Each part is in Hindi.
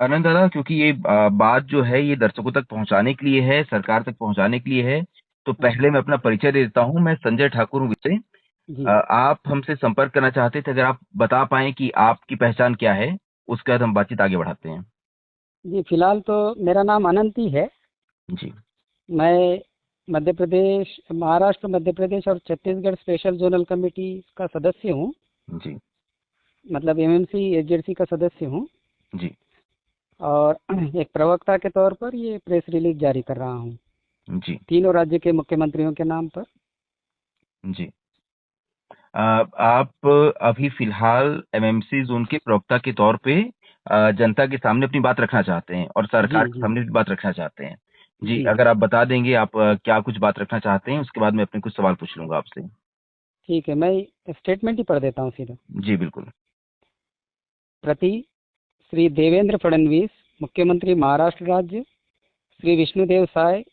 आनंद दादा, क्योंकि ये बात जो है ये दर्शकों तक पहुंचाने के लिए है, सरकार तक पहुंचाने के लिए है, तो अच्छा। पहले मैं अपना परिचय दे देता हूं। मैं संजय ठाकुर हूं विषय। जी। आप हमसे संपर्क करना चाहते थे, अगर आप बता पाएं कि आपकी पहचान क्या है, उसके बाद हम बातचीत आगे बढ़ाते हैं। जी, फिलहाल तो मेरा नाम अनंत ही है। जी। मैं मध्य प्रदेश, महाराष्ट्र, मध्य प्रदेश और छत्तीसगढ़ स्पेशल जोनल कमेटी का सदस्य हूँ। जी। मतलब एमएमसी एसजेडसी का सदस्य हूँ। जी। और एक प्रवक्ता के तौर पर ये प्रेस रिलीज जारी कर रहा हूँ जी। तीनों राज्य के मुख्यमंत्रियों के नाम पर। जी। आप अभी फिलहाल एमएमसी जोन के प्रवक्ता के तौर पे जनता के सामने अपनी बात रखना चाहते हैं और जी सरकार के जी सामने भी बात रखना चाहते हैं। जी, जी। अगर आप बता देंगे आप क्या कुछ बात रखना चाहते हैं, उसके बाद मैं अपने कुछ सवाल पूछ लूंगा आपसे। ठीक है, मैं स्टेटमेंट ही पढ़ देता हूँ सीधा। जी बिल्कुल। प्रति श्री देवेंद्र फडणवीस, मुख्यमंत्री महाराष्ट्र राज्य। श्री विष्णुदेव साय,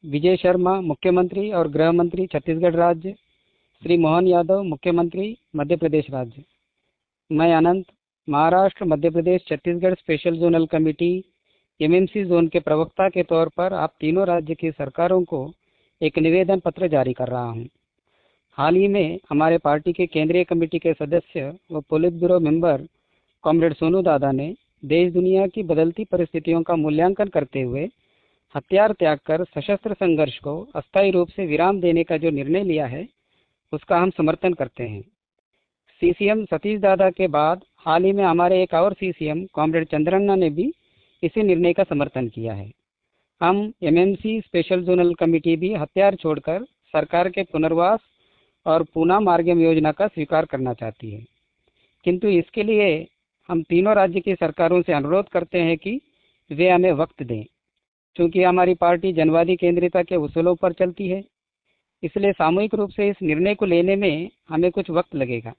विजय शर्मा, मुख्यमंत्री और गृह मंत्री छत्तीसगढ़ राज्य। श्री मोहन यादव, मुख्यमंत्री मध्य प्रदेश राज्य। मैं Anant, Maharashtra, Madhya Pradesh, Chhattisgarh special zonal committee MMC zone के प्रवक्ता के तौर पर आप तीनों राज्य की सरकारों को एक निवेदन पत्र जारी कर रहा हूं। हाल ही में हमारे पार्टी के केंद्रीय कमेटी के सदस्य व polit bureau member comrade Sonu दादा ने देश दुनिया की बदलती परिस्थितियों का मूल्यांकन करते हुए हथियार त्याग कर सशस्त्र संघर्ष को अस्थायी रूप से विराम देने का जो निर्णय लिया है, उसका हम समर्थन करते हैं। सीसीएम सतीश दादा के बाद हाल ही में हमारे एक और सीसीएम कॉमरेड चंद्रन्ना ने भी इसी निर्णय का समर्थन किया है। हम एमएमसी स्पेशल जोनल कमेटी भी हथियार छोड़कर सरकार के पुनर्वास और पूना मार्गम योजना का स्वीकार करना चाहती है, किंतु इसके लिए हम तीनों राज्य की सरकारों से अनुरोध करते हैं कि वे हमें वक्त दें। चूंकि हमारी पार्टी जनवादी केंद्रिता के उसूलों पर चलती है, इसलिए सामूहिक रूप से इस निर्णय को लेने में हमें कुछ वक्त लगेगा।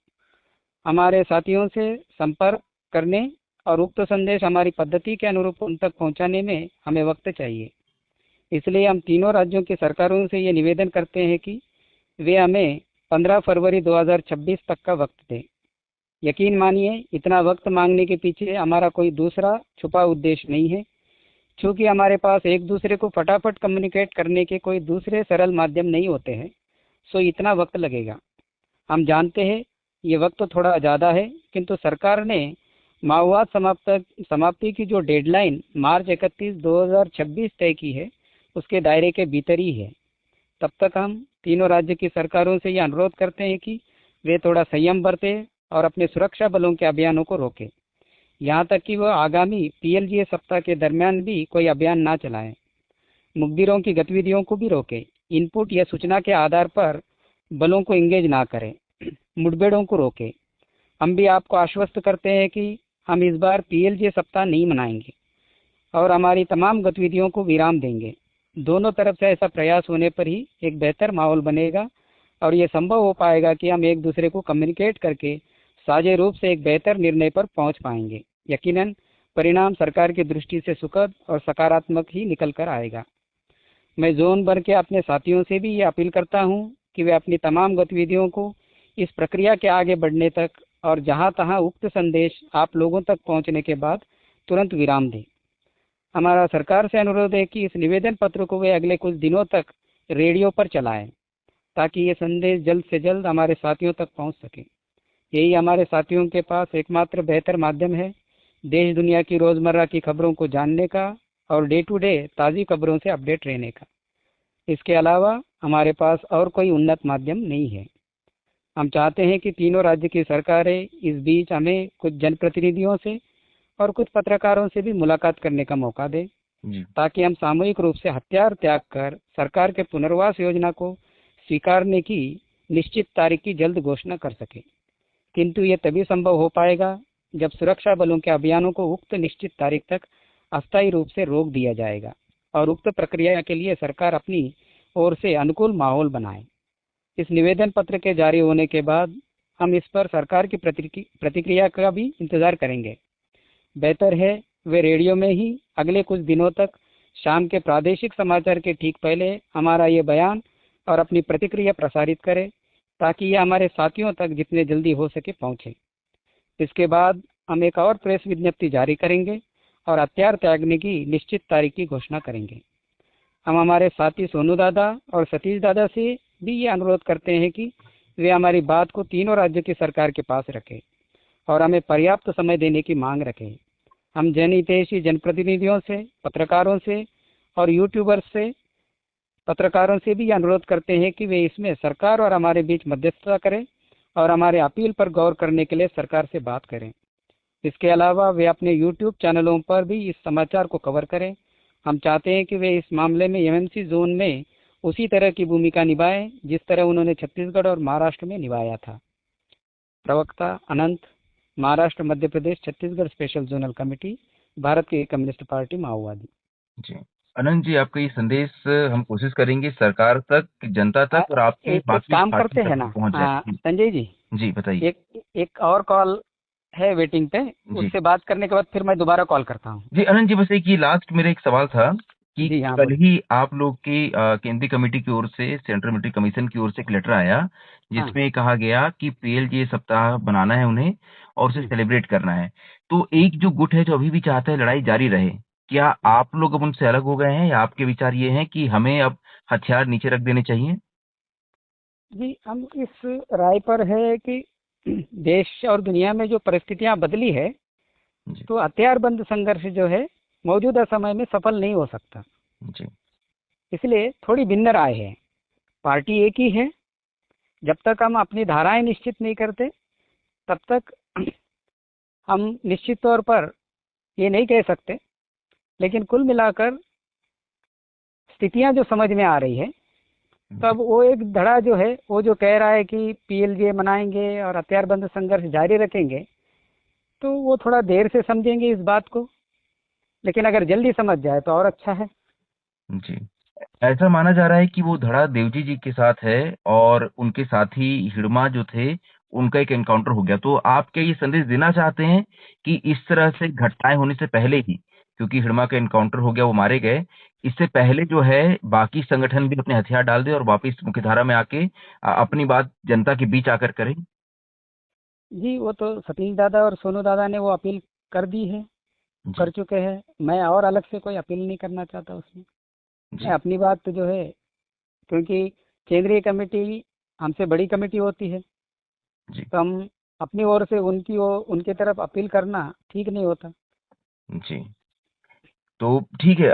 हमारे साथियों से संपर्क करने और उक्त संदेश हमारी पद्धति के अनुरूप उन तक पहुंचाने में हमें वक्त चाहिए। इसलिए हम तीनों राज्यों की सरकारों से ये निवेदन करते हैं कि वे हमें 15 फरवरी 2026 तक का वक्त दें। यकीन मानिए, इतना वक्त मांगने के पीछे हमारा कोई दूसरा छुपा उद्देश्य नहीं है। चूंकि हमारे पास एक दूसरे को फटाफट कम्युनिकेट करने के कोई दूसरे सरल माध्यम नहीं होते हैं, सो इतना वक्त लगेगा। हम जानते हैं ये वक्त थोड़ा ज़्यादा है, किंतु सरकार ने माओवाद समाप्ति की जो डेडलाइन मार्च 31, 2026 तय की है, उसके दायरे के भीतर ही है। तब तक हम तीनों राज्य की सरकारों से ये अनुरोध करते हैं कि वे थोड़ा संयम बरतें और अपने सुरक्षा बलों के अभियानों को रोकें। यहाँ तक कि वह आगामी पीएलजीए सप्ताह के दरमियान भी कोई अभियान ना चलाएं। मुखबिरों की गतिविधियों को भी रोकें। इनपुट या सूचना के आधार पर बलों को इंगेज ना करें। मुठभेड़ों को रोकें। हम भी आपको आश्वस्त करते हैं कि हम इस बार पीएलजीए सप्ताह नहीं मनाएंगे और हमारी तमाम गतिविधियों को विराम देंगे। दोनों तरफ से ऐसा प्रयास होने पर ही एक बेहतर माहौल बनेगा और ये संभव हो पाएगा कि हम एक दूसरे को कम्युनिकेट करके साझे रूप से एक बेहतर निर्णय पर पहुंच पाएंगे। यकीनन परिणाम सरकार की दृष्टि से सुखद और सकारात्मक ही निकल कर आएगा। मैं जोन भर के अपने साथियों से भी ये अपील करता हूं कि वे अपनी तमाम गतिविधियों को इस प्रक्रिया के आगे बढ़ने तक और जहां तहां उक्त संदेश आप लोगों तक पहुंचने के बाद तुरंत विराम दें। हमारा सरकार से अनुरोध है कि इस निवेदन पत्र को वे अगले कुछ दिनों तक रेडियो पर चलाएं, ताकि ये संदेश जल्द से जल्द हमारे साथियों तक पहुंच सके। यही हमारे साथियों के पास एकमात्र बेहतर माध्यम है देश दुनिया की रोजमर्रा की खबरों को जानने का और डे टू डे ताज़ी खबरों से अपडेट रहने का। इसके अलावा हमारे पास और कोई उन्नत माध्यम नहीं है। हम चाहते हैं कि तीनों राज्य की सरकारें इस बीच हमें कुछ जनप्रतिनिधियों से और कुछ पत्रकारों से भी मुलाकात करने का मौका दें, जी। ताकि हम सामूहिक रूप से हथियार त्याग कर सरकार के पुनर्वास योजना को स्वीकारने की निश्चित तारीख की जल्द घोषणा कर सकें। किंतु ये तभी संभव हो पाएगा जब सुरक्षा बलों के अभियानों को उक्त निश्चित तारीख तक अस्थायी रूप से रोक दिया जाएगा और उक्त प्रक्रिया के लिए सरकार अपनी ओर से अनुकूल माहौल बनाए। इस निवेदन पत्र के जारी होने के बाद हम इस पर सरकार की प्रतिक्रिया का भी इंतजार करेंगे। बेहतर है वे रेडियो में ही अगले कुछ दिनों तक शाम के प्रादेशिक समाचार के ठीक पहले हमारा ये बयान और अपनी प्रतिक्रिया प्रसारित करें, ताकि ये हमारे साथियों तक जितने जल्दी हो सके पहुंचे। इसके बाद हम एक और प्रेस विज्ञप्ति जारी करेंगे और हथियार त्यागने की निश्चित तारीख की घोषणा करेंगे। हम हमारे साथी सोनू दादा और सतीश दादा से भी ये अनुरोध करते हैं कि वे हमारी बात को तीनों राज्यों की सरकार के पास रखें और हमें पर्याप्त समय देने की मांग रखें। हम जनहितैषी जनप्रतिनिधियों से, पत्रकारों से और यूट्यूबर्स से पत्रकारों से भी अनुरोध करते हैं कि वे इसमें सरकार और हमारे बीच मध्यस्थता करें और हमारे अपील पर गौर करने के लिए सरकार से बात करें। इसके अलावा वे अपने यूट्यूब चैनलों पर भी इस समाचार को कवर करें। हम चाहते हैं कि वे इस मामले में एमएमसी जोन में उसी तरह की भूमिका निभाएं जिस तरह उन्होंने छत्तीसगढ़ और महाराष्ट्र में निभाया था। प्रवक्ता Anant, Maharashtra Madhya Pradesh Chhattisgarh special zonal committee, Bharat की कम्युनिस्ट पार्टी माओवादी। जी अनंत जी, आपका ये संदेश हम कोशिश करेंगे सरकार तक, जनता तक और आपके एक बाकी काम पार्टी करते तक हैं भी ना पहुंच जाए। जी संजय जी, जी बताइए। एक और कॉल है वेटिंग पे, जी उससे बात करने के बाद फिर मैं दोबारा कॉल करता हूँ। जी अनंत जी, बस एक ये लास्ट मेरा एक सवाल था कि जी हाँ, कल बोलिए। ही आप लोग की केंद्रीय कमेटी की ओर से, सेंट्रल मिलिट्री कमीशन की ओर से एक लेटर आया हाँ। जिसमें कहा गया कि पीएलजे सप्ताह बनाना है उन्हें और उसे हम्म। सेलिब्रेट करना है। तो एक जो गुट है जो अभी भी चाहता है लड़ाई जारी रहे, क्या आप लोग अब उनसे अलग हो गए हैं या आपके विचार ये हैं कि हमें अब हथियार नीचे रख देने चाहिए? जी, हम इस राय पर है कि देश और दुनिया में जो परिस्थितियां बदली है, जी तो हथियारबंद संघर्ष जो है मौजूदा समय में सफल नहीं हो सकता। जी इसलिए थोड़ी भिन्न राय है। पार्टी एक ही है। जब तक हम अपनी धाराएं निश्चित नहीं करते, तब तक हम निश्चित तौर पर ये नहीं कह सकते। लेकिन कुल मिलाकर स्थितियां जो समझ में आ रही है, जी तब वो एक धड़ा जो है, वो जो कह रहा है कि पीएलजे मनाएंगे और हथियारबंद संघर्ष जारी रखेंगे, तो वो थोड़ा देर से समझेंगे इस बात को। लेकिन अगर जल्दी समझ जाए तो और अच्छा है। जी ऐसा माना जा रहा है कि वो धड़ा देवजी जी के साथ है और उनके साथी हिड़मा जो थे उनका एक एनकाउंटर हो गया। तो आप क्या ये संदेश देना चाहते हैं कि इस तरह से घटनाएं होने से पहले ही, क्योंकि हिड़मा का एनकाउंटर हो गया, वो मारे गए, इससे पहले जो है बाकी संगठन भी अपने हथियार डाल दे और वापिस मुख्यधारा में आके अपनी बात जनता के बीच आकर करें? जी, वो तो सतीश दादा और सोनू दादा ने वो अपील कर दी है, जी कर चुके हैं। मैं और अलग से कोई अपील नहीं करना चाहता उसमें। मैं जी अपनी बात जो है, क्योंकि केंद्रीय कमेटी हमसे बड़ी कमेटी होती है, जी तो हम अपनी ओर से उनकी तरफ अपील करना ठीक नहीं होता। जी तो ठीक है,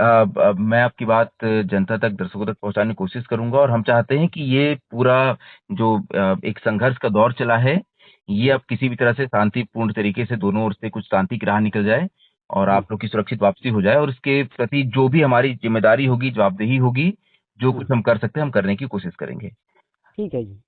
मैं आपकी बात जनता तक, दर्शकों तक पहुंचाने की कोशिश करूंगा और हम चाहते हैं कि ये पूरा जो एक संघर्ष का दौर चला है, ये अब किसी भी तरह से शांतिपूर्ण तरीके से दोनों ओर से कुछ शांति की राह निकल जाए और हाँ। आप लोग की सुरक्षित वापसी हो जाए और इसके प्रति जो भी हमारी जिम्मेदारी होगी, जवाबदेही होगी, जो हाँ, कुछ हम कर सकते हैं हम करने की कोशिश करेंगे। ठीक है जी।